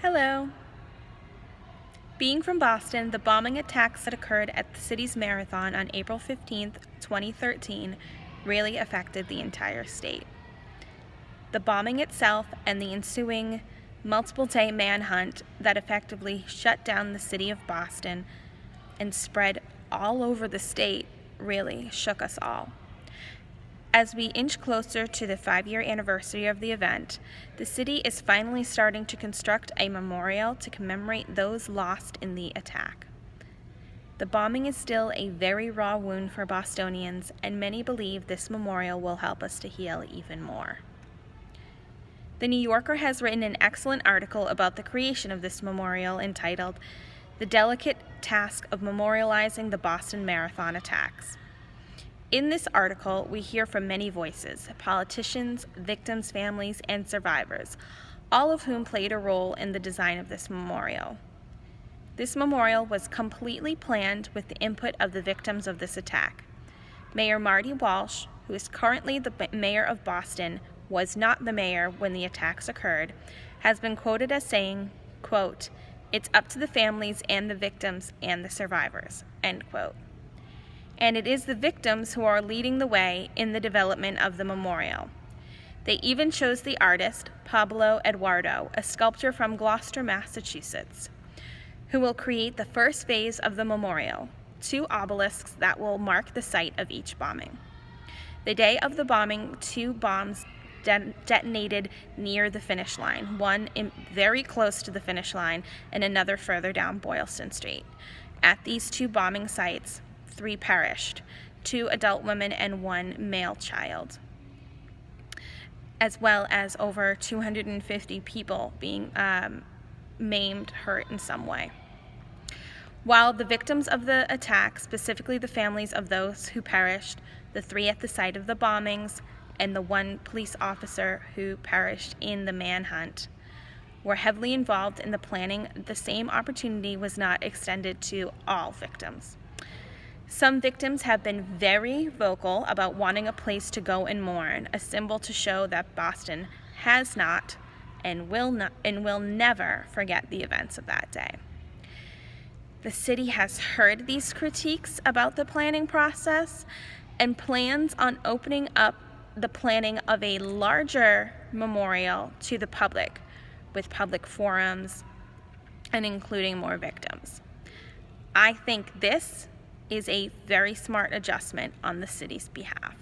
Hello. Being from Boston, the bombing attacks that occurred at the city's marathon on April 15, 2013, really affected the entire state. The bombing itself and the ensuing multiple-day manhunt that effectively shut down the city of Boston and spread all over the state really shook us all. As we inch closer to the 5-year anniversary of the event, the city is finally starting to construct a memorial to commemorate those lost in the attack. The bombing is still a very raw wound for Bostonians, and many believe this memorial will help us to heal even more. The New Yorker has written an excellent article about the creation of this memorial entitled "The Delicate Task of Memorializing the Boston Marathon Attacks." In this article, we hear from many voices: politicians, victims' families, and survivors, all of whom played a role in the design of this memorial. This memorial was completely planned with the input of the victims of this attack. Mayor Marty Walsh, who is currently the mayor of Boston, was not the mayor when the attacks occurred, has been quoted as saying, quote, "It's up to the families and the victims and the survivors," end quote. And it is the victims who are leading the way in the development of the memorial. They even chose the artist, Pablo Eduardo, a sculptor from Gloucester, Massachusetts, who will create the first phase of the memorial, 2 obelisks that will mark the site of each bombing. The day of the bombing, 2 bombs detonated near the finish line, one very close to the finish line and another further down Boylston Street. At these 2 bombing sites, 3 perished, 2 adult women and 1 male child, as well as over 250 people being maimed, hurt in some way. While the victims of the attack, specifically the families of those who perished, the 3 at the site of the bombings, and the 1 police officer who perished in the manhunt, were heavily involved in the planning, the same opportunity was not extended to all victims. Some victims have been very vocal about wanting a place to go and mourn, a symbol to show that Boston has not and will never forget the events of that day. The city has heard these critiques about the planning process and plans on opening up the planning of a larger memorial to the public, with public forums and including more victims. I think this is a very smart adjustment on the city's behalf.